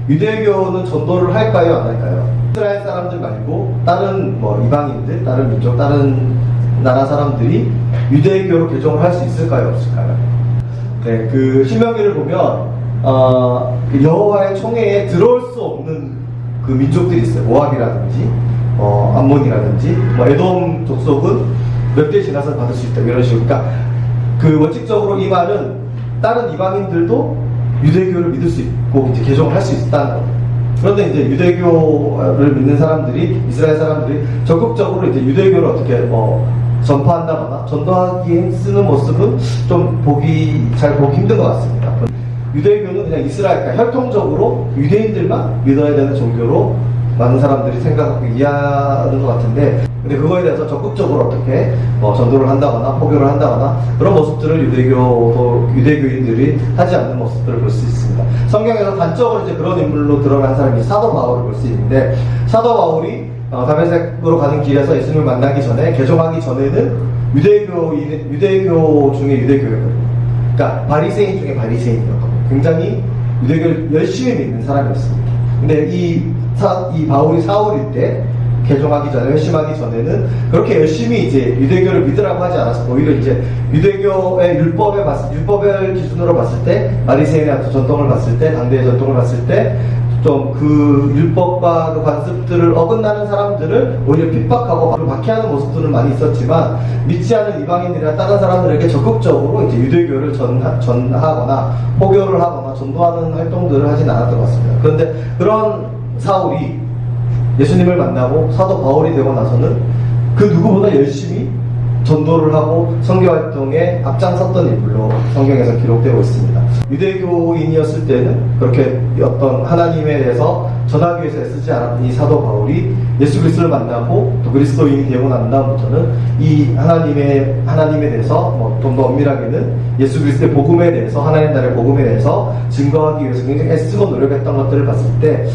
유대교는 전도를 할까요, 안 할까요? 이스라엘 사람들 말고 다른 이방인들, 다른 민족, 다른 나라 사람들이 유대교로 개종을 할 수 있을까요, 없을까요? 네, 그 신명기를 보면 여호와의 총회에 들어올 수 없는 그 민족들이 있어요. 모압이라든지 암몬이라든지 에돔 족속은 몇 대 지나서 받을 수 있다 이런 식으로. 그러니까 그 원칙적으로 이 말은 다른 이방인들도 유대교를 믿을 수 있고 이제 개종을 할 수 있다는 거예요. 그런데 이제 유대교를 믿는 사람들이, 이스라엘 사람들이 적극적으로 이제 유대교를 어떻게 전파한다거나 전도하기에 쓰는 모습은 좀 잘 보기 힘든 것 같습니다. 유대교는 그냥 이스라엘, 그러니까 혈통적으로 유대인들만 믿어야 되는 종교로 많은 사람들이 생각하고 이해하는 것 같은데, 근데 그거에 대해서 적극적으로 어떻게 전도를 한다거나 포교를 한다거나 그런 모습들을 유대교인들이 하지 않는 모습들을 볼 수 있습니다. 성경에서 단적으로 이제 그런 인물로 드러난 사람이 사도 바울을 볼 수 있는데, 사도 바울이 다메섹으로 가는 길에서 예수님을 만나기 전에, 개종하기 전에는 유대교 중에 유대교였거든요. 그러니까 바리새인 중에 바리새인이었거든요. 굉장히 유대교를 열심히 믿는 사람이었습니다. 근데 이 바울이 사울일 때, 개종하기 전에, 회심하기 전에는 그렇게 열심히 이제 유대교를 믿으라고 하지 않았어. 오히려 이제 유대교의 율법을 기준으로 봤을 때, 바리새인의 전통을 봤을 때, 당대의 전통을 봤을 때, 좀 그 율법과 그 관습들을 어긋나는 사람들을 오히려 핍박하고 박해하는 모습들은 많이 있었지만, 믿지 않은 이방인들이나 다른 사람들에게 적극적으로 이제 유대교를 전하거나 포교를 하거나 전도하는 활동들을 하진 않았던 것 같습니다. 그런데 그런 사울이 예수님을 만나고 사도 바울이 되고 나서는 그 누구보다 열심히 전도를 하고 선교활동에 앞장섰던 인물로 성경에서 기록되고 있습니다. 유대교인이었을 때는 그렇게 어떤 하나님에 대해서 전하기 위해서 애쓰지 않았던 이 사도 바울이 예수 그리스도를 만나고 또 그리스도인이 되고 난 다음부터는 이 하나님에 대해서 좀 더 엄밀하게는 예수 그리스도의 복음에 대해서, 하나님 나라의 복음에 대해서 증거하기 위해서 굉장히 애쓰고 노력했던 것들을 봤을 때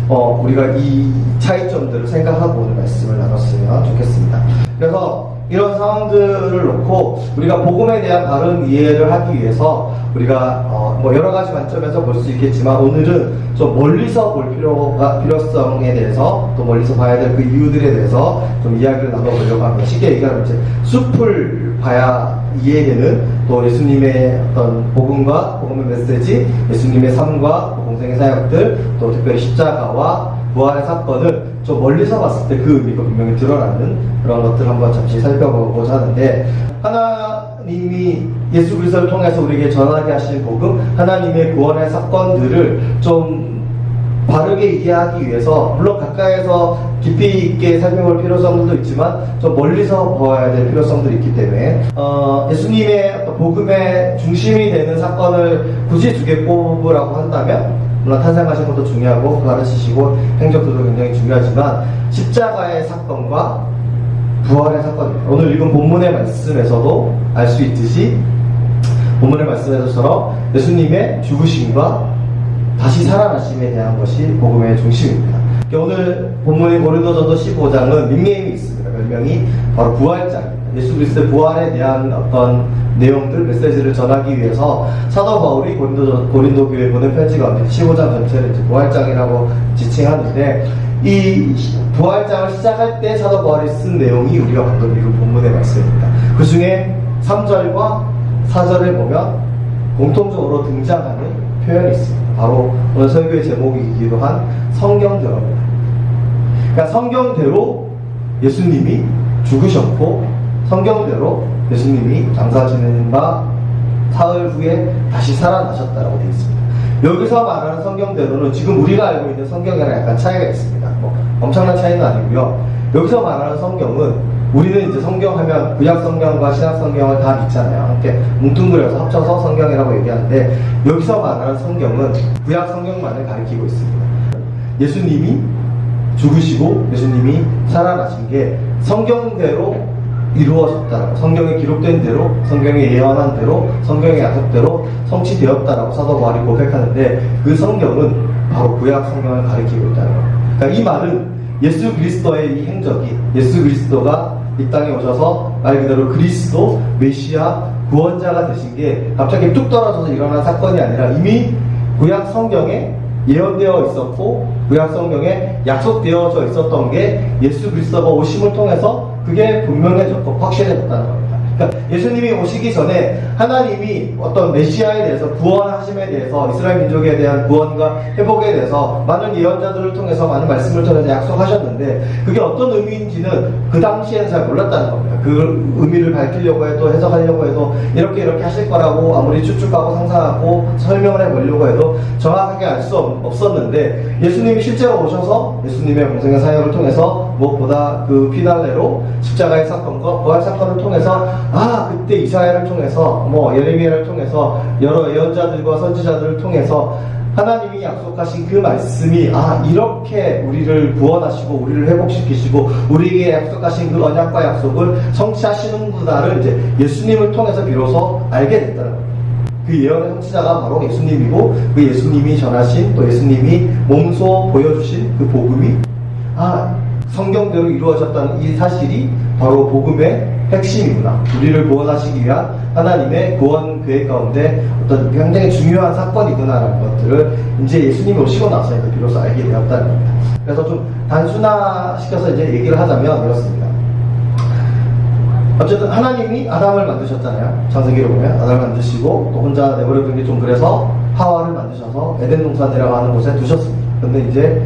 우리가 이 차이점들을 생각하고 오늘 말씀을 나눴으면 좋겠습니다. 그래서 이런 상황들을 놓고 우리가 복음에 대한 바른 이해를 하기 위해서 우리가 여러 가지 관점에서 볼 수 있겠지만, 오늘은 좀 멀리서 볼 필요성에 대해서, 또 멀리서 봐야 될 그 이유들에 대해서 좀 이야기를 나눠보려고 합니다. 쉽게 얘기하면 이제 숲을 봐야 이해되는, 또 예수님의 어떤 복음의 메시지, 예수님의 삶과 공생의 사역들, 또 특별히 십자가와 부활의 사건을 좀 멀리서 봤을 때 그 의미가 분명히 드러나는 그런 것들을 한번 잠시 살펴보고자 하는데, 하나님이 예수 그리스도를 통해서 우리에게 전하게 하신 복음, 하나님의 구원의 사건들을 좀 바르게 이해하기 위해서, 물론 가까이에서 깊이 있게 살펴볼 필요성도 있지만 좀 멀리서 보아야 될 필요성들이 있기 때문에 예수님의 어떤 복음의 중심이 되는 사건을 굳이 두 개 꼽으라고 한다면, 물론 탄생하신 것도 중요하고 가르치시고 행적들도 굉장히 중요하지만 십자가의 사건과 부활의 사건입니다. 오늘 읽은 본문의 말씀에서도 알 수 있듯이, 본문의 말씀에서처럼 예수님의 죽으심과 다시 살아나심에 대한 것이 복음의 중심입니다. 오늘 본문인 고린도전서 15장은 닉네임이 있습니다. 별명이 바로 부활장입니다. 예수 그리스도의 부활에 대한 어떤 내용들, 메시지를 전하기 위해서 사도 바울이 고린도 교회에 보낸 편지 가운데 15장 전체를 이제 부활장이라고 지칭하는데, 이 부활장을 시작할 때 사도 바울이 쓴 내용이 우리가 방금 읽은 본문의 말씀입니다. 그 중에 3절과 4절에 보면 공통적으로 등장하는 표현이 있습니다. 바로 오늘 설교의 제목이기도 한 성경대로입니다. 그러니까 성경대로 예수님이 죽으셨고, 성경대로 예수님이 장사 지내는 바 사흘 후에 다시 살아나셨다라고 되어 있습니다. 여기서 말하는 성경대로는 지금 우리가 알고 있는 성경이랑 약간 차이가 있습니다. 엄청난 차이는 아니고요. 여기서 말하는 성경은, 우리는 이제 성경하면 구약 성경과 신약 성경을 다 믿잖아요. 이렇게 뭉뚱그려서 합쳐서 성경이라고 얘기하는데, 여기서 말하는 성경은 구약 성경만을 가리키고 있습니다. 예수님이 죽으시고 예수님이 살아나신 게 성경대로 이루어졌다라고, 성경에 기록된 대로, 성경에 예언한 대로, 성경의 약속대로 성취되었다라고 사도 바울이 고백하는데, 그 성경은 바로 구약 성경을 가리키고 있다는 거예요. 그러니까 이 말은 예수 그리스도의 이 행적이, 예수 그리스도가 이 땅에 오셔서 말 그대로 그리스도, 메시아, 구원자가 되신 게 갑자기 뚝 떨어져서 일어난 사건이 아니라 이미 구약 성경에 예언되어 있었고 구약성경에 약속되어져 있었던 게 예수 그리스도가 오심을 통해서 그게 분명해졌고 확실해졌다는 겁니다. 그러니까 예수님이 오시기 전에 하나님이 어떤 메시아에 대해서 구원하심에 대해서 이스라엘 민족에 대한 구원과 회복에 대해서 많은 예언자들을 통해서 많은 말씀을 통해서 약속하셨는데 그게 어떤 의미인지는 그 당시에는 잘 몰랐다는 겁니다. 그 의미를 밝히려고 해도 해석하려고 해도 이렇게 하실 거라고 아무리 추측하고 상상하고 설명을 해보려고 해도 정확하게 알 수 없었는데 예수님이 실제로 오셔서 예수님의 공생의 사역을 통해서 무엇보다 그 피날레로 십자가의 사건과 부활 사건을 통해서 그때 이사야를 통해서 예레미야를 통해서 여러 예언자들과 선지자들을 통해서 하나님이 약속하신 그 말씀이 이렇게 우리를 구원하시고 우리를 회복시키시고 우리에게 약속하신 그 언약과 약속을 성취하시는구나를 이제 예수님을 통해서 비로소 알게 됐다는 겁니다. 그 예언의 성취자가 바로 예수님이고 그 예수님이 전하신 또 예수님이 몸소 보여주신 그 복음이 성경대로 이루어졌다는 이 사실이 바로 복음의 핵심이구나. 우리를 구원하시기 위한 하나님의 구원 계획 가운데 어떤 굉장히 중요한 사건이구나라는 것들을 이제 예수님이 오시고 나서 비로소 알게 되었다는 겁니다. 그래서 좀 단순화시켜서 이제 얘기를 하자면 이렇습니다. 어쨌든 하나님이 아담을 만드셨잖아요. 창세기를 보면 아담을 만드시고 또 혼자 내버려둔 게 좀 그래서 하와를 만드셔서 에덴 동산이라고 하는 곳에 두셨습니다. 근데 이제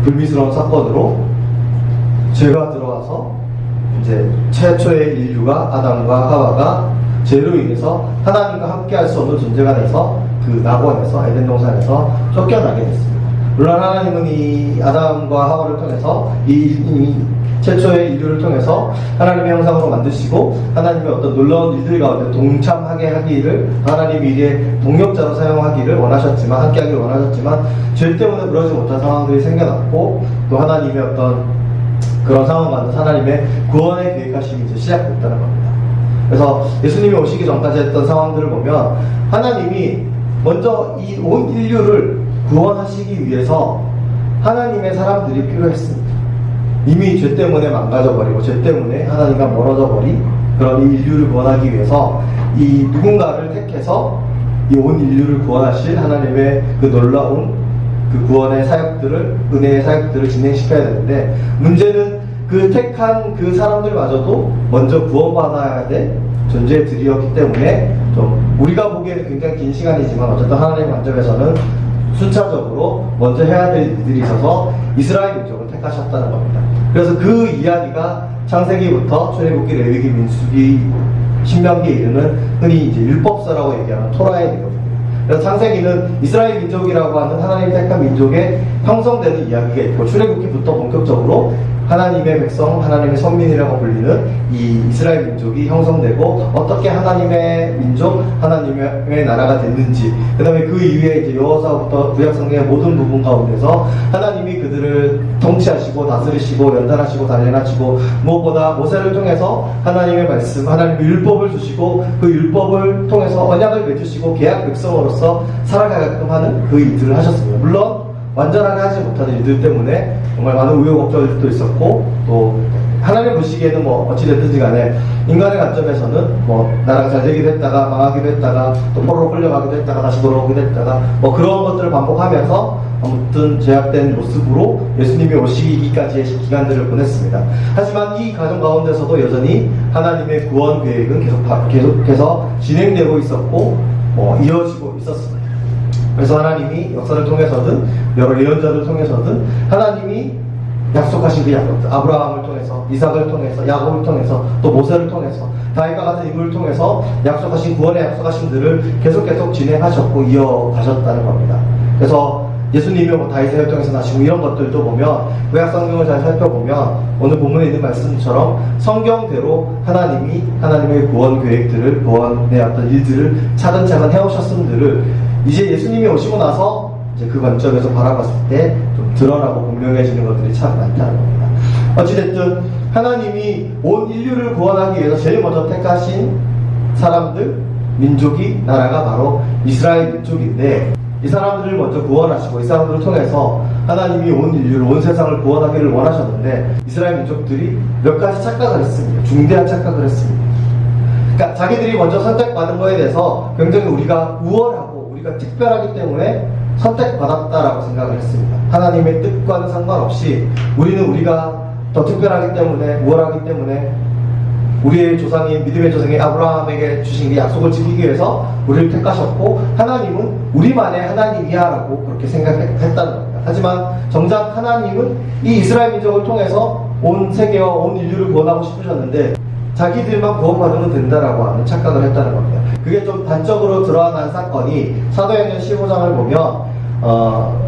불미스러운 사건으로 죄가 들어와서 이제 최초의 인류가 아담과 하와가 죄로 인해서 하나님과 함께 할 수 없는 존재가 돼서 그 낙원에서 에덴 동산에서 쫓겨나게 됐습니다. 물론 하나님은 이 아담과 하와를 통해서 이 최초의 인류를 통해서 하나님의 형상으로 만드시고 하나님의 어떤 놀라운 일들 가운데 동참하게 하기를 하나님 일에 동력자로 사용하기를 원하셨지만 함께하기를 원하셨지만 죄 때문에 그러지 못한 상황들이 생겨났고 또 하나님의 어떤 그런 상황 가운데 하나님의 구원의 계획하심이 이제 시작됐다는 겁니다. 그래서 예수님이 오시기 전까지 했던 상황들을 보면 하나님이 먼저 이 온 인류를 구원하시기 위해서 하나님의 사람들이 필요했습니다. 이미 죄 때문에 망가져버리고 죄 때문에 하나님과 멀어져버린 그런 이 인류를 구원하기 위해서 이 누군가를 택해서 이 온 인류를 구원하실 하나님의 그 놀라운 그 구원의 사역들을 은혜의 사역들을 진행시켜야 되는데 문제는 그 택한 그 사람들마저도 먼저 구원받아야 될 존재들이었기 때문에 좀 우리가 보기에는 굉장히 긴 시간이지만 어쨌든 하나님 관점에서는 순차적으로 먼저 해야 될 일들이 있어서 이스라엘 민족을 택하셨다는 겁니다. 그래서 그 이야기가 창세기부터 출애굽기, 레위기, 민수기, 신명기에 이르는 흔히 이제 율법서라고 얘기하는 토라의 내용입니다. 그래서 창세기는 이스라엘 민족이라고 하는 하나님 택한 민족의 형성되는 이야기가 있고 출애굽기부터 본격적으로 하나님의 백성, 하나님의 선민이라고 불리는 이 이스라엘 민족이 형성되고 어떻게 하나님의 민족, 하나님의 나라가 됐는지 그 다음에 그 이후에 이제 여호와서부터 구약성경의 모든 부분 가운데서 하나님이 그들을 통치하시고 다스리시고 연단하시고 단련하시고 무엇보다 모세를 통해서 하나님의 말씀, 하나님의 율법을 주시고 그 율법을 통해서 언약을 맺으시고 계약 백성으로서 살아가게끔 하는 그 일들을 하셨습니다. 물론 완전하게 하지 못하는 일들 때문에 정말 많은 우여곡절도 있었고 또 하나님 보시기에는 어찌됐든지 간에 인간의 관점에서는 나라가 잘 되기도 했다가 망하기도 했다가 또 포로로 끌려가기도 했다가 다시 돌아오기도 했다가 그런 것들을 반복하면서 아무튼 제약된 모습으로 예수님이 오시기까지의 기간들을 보냈습니다. 하지만 이 과정 가운데서도 여전히 하나님의 구원 계획은 계속해서 진행되고 있었고 이어지고 있었습니다. 그래서 하나님이 역사를 통해서든 여러 예언자들을 통해서든 하나님이 약속하신 그 약속들 아브라함을 통해서 이삭을 통해서 야곱을 통해서 또 모세를 통해서 다윗과 같은 인물을 통해서 약속하신 구원의 약속하신들을 계속 진행하셨고 이어가셨다는 겁니다. 그래서 예수님이 다윗의 혈통에서 나시고 이런 것들도 보면 구약 성경을 잘 살펴보면 오늘 본문에 있는 말씀처럼 성경대로 하나님이 하나님의 구원 계획들을 구원의 어떤 일들을 차근차근 해오셨음들을 이제 예수님이 오시고 나서 이제 그 관점에서 바라봤을 때 좀 드러나고 분명해지는 것들이 참 많다는 겁니다. 어찌됐든 하나님이 온 인류를 구원하기 위해서 제일 먼저 택하신 사람들, 민족이, 나라가 바로 이스라엘 민족인데 이 사람들을 먼저 구원하시고 이 사람들을 통해서 하나님이 온 인류를, 온 세상을 구원하기를 원하셨는데 이스라엘 민족들이 몇 가지 착각을 했습니다. 중대한 착각을 했습니다. 그러니까 자기들이 먼저 선택받은 거에 대해서 굉장히 우리가 우월하고 우리가 특별하기 때문에 선택받았다라고 생각을 했습니다. 하나님의 뜻과는 상관없이 우리는 우리가 더 특별하기 때문에, 우월하기 때문에 우리의 조상인 믿음의 조상인 아브라함에게 주신 이 약속을 지키기 위해서 우리를 택하셨고, 하나님은 우리만의 하나님이야 라고 그렇게 생각했다는 겁니다. 하지만 정작 하나님은 이 이스라엘 민족을 통해서 온 세계와 온 인류를 구원하고 싶으셨는데 자기들만 구원받으면 된다라고 하는 착각을 했다는 겁니다. 그게 좀 단적으로 드러난 사건이 사도행전 15장을 보면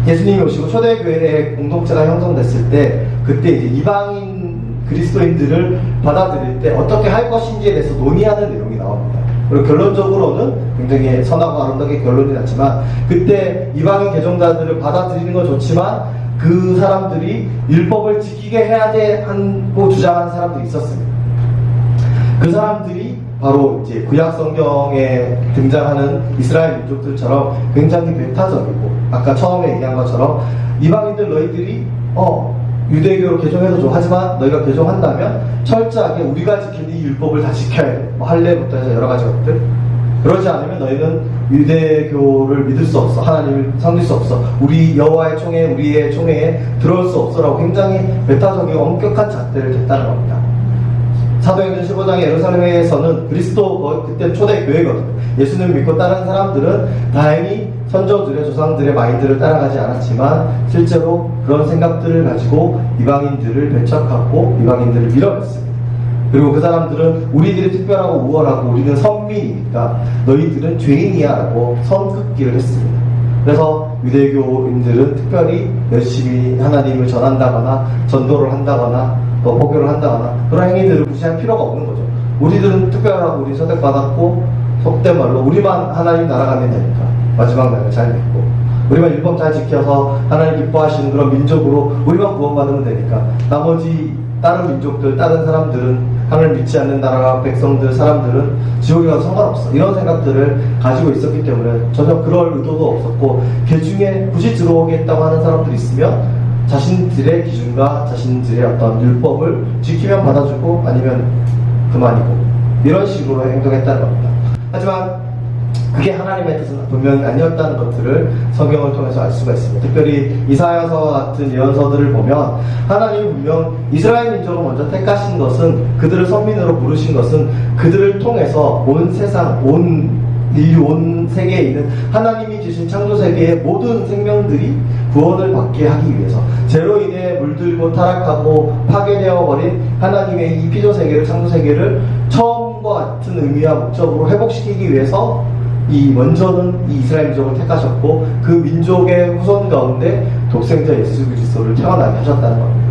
예수님이 오시고 초대교회의 공동체가 형성됐을 때, 그때 이제 이방인 그리스도인들을 받아들일 때 어떻게 할 것인지에 대해서 논의하는 내용이 나옵니다. 그리고 결론적으로는 굉장히 선하고 아름답게 결론이 났지만, 그때 이방인 개종자들을 받아들이는 건 좋지만 그 사람들이 율법을 지키게 해야 돼 하고 주장하는 사람들이 있었습니다. 그 사람들이 바로 이제 구약 성경에 등장하는 이스라엘 민족들처럼 굉장히 배타적이고, 아까 처음에 얘기한 것처럼 이방인들 너희들이 유대교로 개종해도 좋아. 하지만 너희가 개종한다면 철저하게 우리가 지킨 이 율법을 다 지켜야 돼. 할례부터 해서 여러 가지 것들. 그러지 않으면 너희는 유대교를 믿을 수 없어. 하나님을 섬길 수 없어. 우리 여호와의 총회, 우리의 총회에 들어올 수 없어라고 굉장히 배타적이고 엄격한 잣대를 댔다는 겁니다. 사도행전 15장의 예루살렘에서는 그리스도, 그때 초대교회거든요. 예수님을 믿고 따르는 사람들은 다행히 선조들의 조상들의 마인드를 따라가지 않았지만 실제로 그런 생각들을 가지고 이방인들을 배척하고 이방인들을 밀어냈습니다. 그리고 그 사람들은 우리들이 특별하고 우월하고 우리는 선민이니까 너희들은 죄인이야 라고 선긋기를 했습니다. 그래서 유대교인들은 특별히 열심히 하나님을 전한다거나 전도를 한다거나 또 포교를 한다거나 그런 행위들을 무시할 필요가 없는 거죠. 우리들은 특별하고 우리 선택받았고, 속된 말로 우리만 하나님 나라 가면 되니까 마지막 날을 잘 믿고 우리만 율법 잘 지켜서 하나님 기뻐하시는 그런 민족으로 우리만 구원받으면 되니까 나머지 다른 민족들, 다른 사람들은, 하나님을 믿지 않는 나라 백성들, 사람들은 지옥에 가서 상관없어, 이런 생각들을 가지고 있었기 때문에 전혀 그럴 의도도 없었고, 그 중에 굳이 들어오겠다고 하는 사람들이 있으면 자신들의 기준과 자신들의 어떤 율법을 지키면 받아주고 아니면 그만이고, 이런 식으로 행동했다는 겁니다. 하지만 그게 하나님의 뜻은 분명히 아니었다는 것들을 성경을 통해서 알 수가 있습니다. 특별히 이사야서 같은 예언서들을 보면 하나님이 분명 이스라엘 민족을 먼저 택하신 것은, 그들을 선민으로 부르신 것은 그들을 통해서 온 세상, 온 인류, 온 세계에 있는 하나님이 주신 창조 세계의 모든 생명들이 구원을 받게 하기 위해서, 죄로 인해 물들고 타락하고 파괴되어 버린 하나님의 이 피조 세계를, 창조 세계를 처음과 같은 의미와 목적으로 회복시키기 위해서 먼저는 이 이스라엘 민족을 택하셨고, 그 민족의 후손 가운데 독생자 예수 그리스도를 태어나게 하셨다는 겁니다.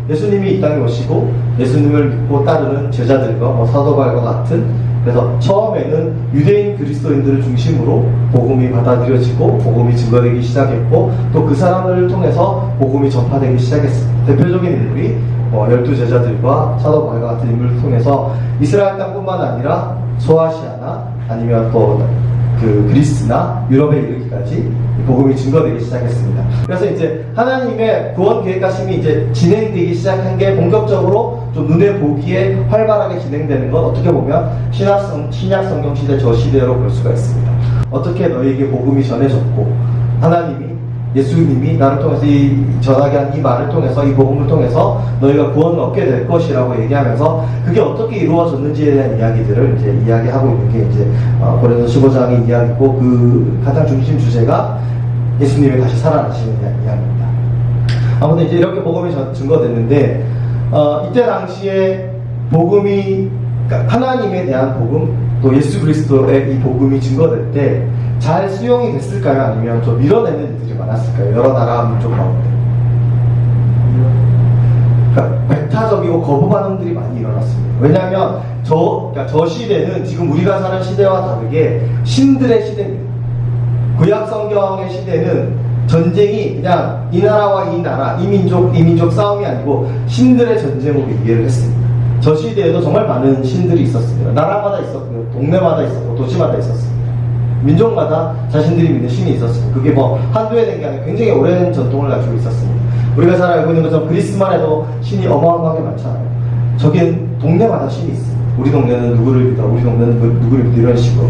예수님이 이 땅에 오시고 예수님을 믿고 따르는 제자들과 사도 바울과 같은, 그래서 처음에는 유대인 그리스도인들을 중심으로 복음이 받아들여지고 복음이 증거되기 시작했고, 또 그 사람들을 통해서 복음이 전파되기 시작했습니다. 대표적인 인물이 12제자들과 사도 바울과 같은 인물을 통해서 이스라엘 땅뿐만 아니라 소아시아나 아니면 또 그리스나 유럽에 이르기까지 복음이 증거되기 시작했습니다. 그래서 이제 하나님의 구원 계획가심이 이제 진행되기 시작한 게 본격적으로 좀 눈에 보기에 활발하게 진행되는 건 어떻게 보면 신약 성경 시대 저 시대로 볼 수가 있습니다. 어떻게 너희에게 복음이 전해졌고, 하나님이, 예수님이 나를 통해서 전하게 한 이 말을 통해서, 이 복음을 통해서 너희가 구원을 얻게 될 것이라고 얘기하면서 그게 어떻게 이루어졌는지에 대한 이야기들을 이제 이야기하고 있는 게 이제 고린도서 15장의 이야기고, 그 가장 중심 주제가 예수님이 다시 살아나시는 이야기입니다. 아무튼 이제 이렇게 복음이 증거됐는데, 이때 당시에 복음이, 그러니까 하나님에 대한 복음, 또 예수 그리스도의 이 복음이 증거될 때 잘 수용이 됐을까요? 아니면 좀 밀어내는 일들이 많았을까요? 여러 나라 민족 가운데. 그러니까 배타적이고 거부 반응들이 많이 일어났습니다. 왜냐하면 저 시대는 지금 우리가 사는 시대와 다르게 신들의 시대입니다. 구약 성경의 시대는 전쟁이 그냥 이 나라와 이 나라, 이 민족 싸움이 아니고 신들의 전쟁으로 이해를 했습니다. 저 시대에도 정말 많은 신들이 있었습니다. 나라마다 있었고요, 동네마다 있었고, 도시마다 있었습니다. 민족마다 자신들이 믿는 신이 있었습니다. 그게 한두 해 된 게 아니라 굉장히 오랜 전통을 가지고 있었습니다. 우리가 잘 알고 있는 것처럼 그리스만 해도 신이 어마어마하게 많잖아요. 저긴 동네마다 신이 있습니다. 우리 동네는 누구를 믿어, 우리 동네는 누구를 믿어, 이런 식으로.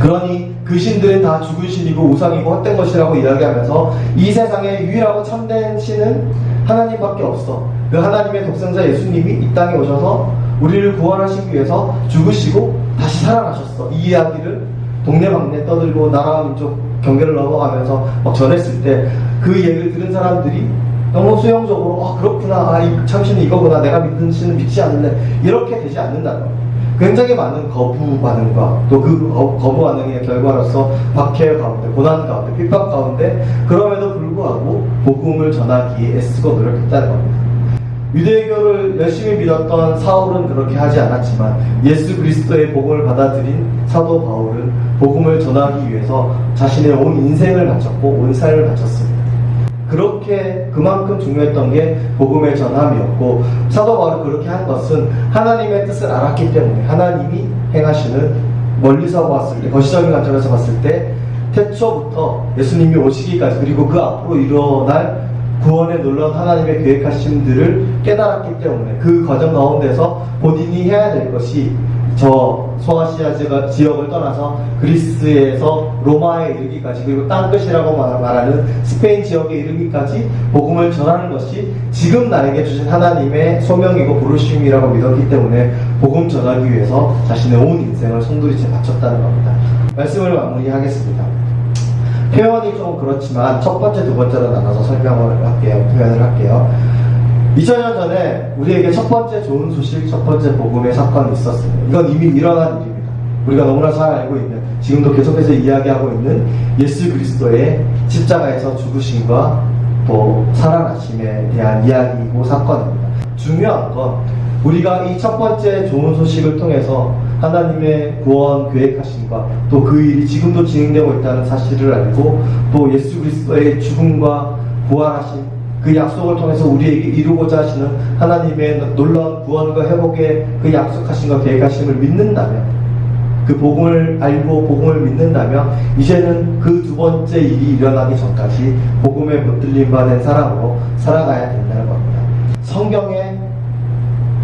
그러니 그 신들은 다 죽은 신이고 우상이고 헛된 것이라고 이야기하면서 이 세상에 유일하고 참된 신은 하나님밖에 없어. 그 하나님의 독생자 예수님이 이 땅에 오셔서 우리를 구원하시기 위해서 죽으시고 다시 살아나셨어. 이 이야기를 동네방네 떠들고 나라와 민족 경계를 넘어가면서 막 전했을 때 그 얘기를 들은 사람들이 너무 수용적으로 그렇구나, 이 참신은 이거구나, 내가 믿는 신은 믿지 않는데, 이렇게 되지 않는다는 거예요. 굉장히 많은 거부 반응과 또 그 거부 반응의 결과로서 박해 가운데, 고난 가운데, 핍박 가운데, 그럼에도 불구하고 복음을 전하기에 애쓰고 노력했다는 겁니다. 유대교를 열심히 믿었던 사울은 그렇게 하지 않았지만 예수 그리스도의 복음을 받아들인 사도 바울은 복음을 전하기 위해서 자신의 온 인생을 바쳤고 온 삶을 바쳤습니다. 그렇게 그만큼 중요했던 게 복음의 전함이었고, 사도 바울이 그렇게 한 것은 하나님의 뜻을 알았기 때문에, 하나님이 행하시는, 멀리서 봤을 때, 거시적인 관점에서 봤을 때 태초부터 예수님이 오시기까지, 그리고 그 앞으로 일어날 구원에 놀라운 하나님의 계획하심들을 깨달았기 때문에 그 과정 가운데서 본인이 해야 될 것이 저 소아시아 지역을 떠나서 그리스에서 로마에 이르기까지, 그리고 땅끝이라고 말하는 스페인 지역에 이르기까지 복음을 전하는 것이 지금 나에게 주신 하나님의 소명이고 부르심이라고 믿었기 때문에 복음 전하기 위해서 자신의 온 인생을 송두리째 바쳤다는 겁니다. 말씀을 마무리하겠습니다. 표현이 좀 그렇지만 첫 번째, 두 번째로 나눠서 설명을 할게요. 표현을 할게요. 2000년 전에 우리에게 첫 번째 좋은 소식, 첫 번째 복음의 사건이 있었습니다. 이건 이미 일어난 일입니다. 우리가 너무나 잘 알고 있는, 지금도 계속해서 이야기하고 있는 예수 그리스도의 십자가에서 죽으심과 또 살아나심에 대한 이야기이고 사건입니다. 중요한 건 우리가 이 첫 번째 좋은 소식을 통해서 하나님의 구원 계획하심과 또 그 일이 지금도 진행되고 있다는 사실을 알고, 또 예수 그리스도의 죽음과 부활하심, 그 약속을 통해서 우리에게 이루고자 하시는 하나님의 놀라운 구원과 회복의 그 약속하심과 계획하심을 믿는다면, 그 복음을 알고 복음을 믿는다면 이제는 그 두 번째 일이 일어나기 전까지 복음에 붙들림 받은 사람으로 살아가야 된다는 겁니다. 성경에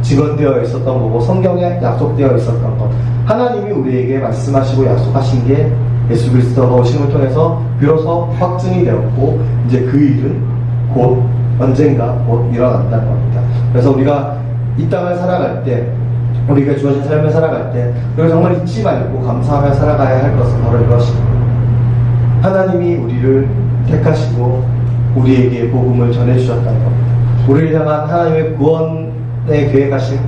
증언되어 있었던 거고 성경에 약속되어 있었던 것, 하나님이 우리에게 말씀하시고 약속하신 게 예수 그리스도가 오심을 통해서 비로소 확증이 되었고, 이제 그 일은 곧 언젠가 곧 일어난다는 겁니다. 그래서 우리가 이 땅을 살아갈 때, 우리가 주어진 삶을 살아갈 때 우리가 정말 잊지 말고 감사하며 살아가야 할 것은 바로 이것입니다. 하나님이 우리를 택하시고 우리에게 복음을 전해주셨다는 겁니다. 우리를 향한 하나님의 구원의 계획하심,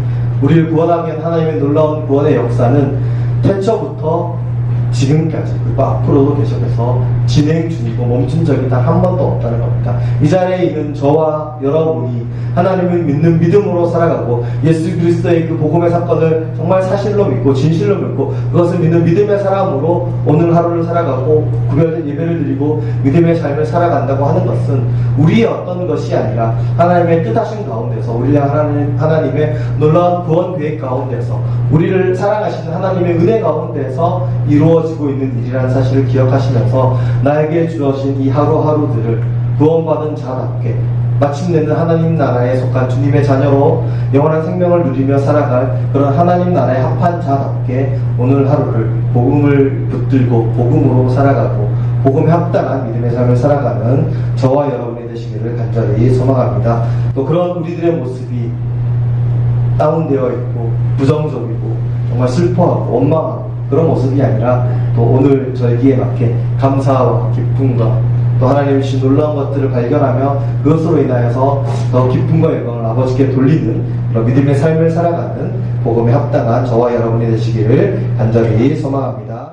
우리를 구원하기 위한 하나님의 놀라운 구원의 역사는 태초부터 지금까지, 그리고 앞으로도 계속해서 진행 중이고 멈춘 적이 단 한 번도 없다는 겁니다. 이 자리에 있는 저와 여러분이 하나님을 믿는 믿음으로 살아가고 예수 그리스도의 그 복음의 사건을 정말 사실로 믿고 진실로 믿고 그것을 믿는 믿음의 사람으로 오늘 하루를 살아가고 구별된 예배를 드리고 믿음의 삶을 살아간다고 하는 것은 우리의 어떤 것이 아니라 하나님의 뜻하신 가운데서, 우리를 하나님의 놀라운 구원 계획 가운데서, 우리를 사랑하시는 하나님의 은혜 가운데서 이루어지고 있는 일이라는 사실을 기억하시면서 나에게 주어진 이 하루하루들을 구원받은 자답게, 마침내는 하나님 나라에 속한 주님의 자녀로 영원한 생명을 누리며 살아갈 그런 하나님 나라에 합한 자답게 오늘 하루를 복음을 붙들고 복음으로 살아가고 복음에 합당한 믿음의 삶을 살아가는 저와 여러분이 되시기를 간절히 소망합니다. 또 그런 우리들의 모습이 다운되어 있고 부정적이고 정말 슬퍼하고 원망하고 그런 모습이 아니라 또 오늘 절기에 맞게 감사와 기쁨과 또 하나님이 주신 놀라운 것들을 발견하며 그것으로 인하여서 더 기쁨과 영광을 아버지께 돌리는 그런 믿음의 삶을 살아가는 복음에 합당한 저와 여러분이 되시기를 간절히 소망합니다.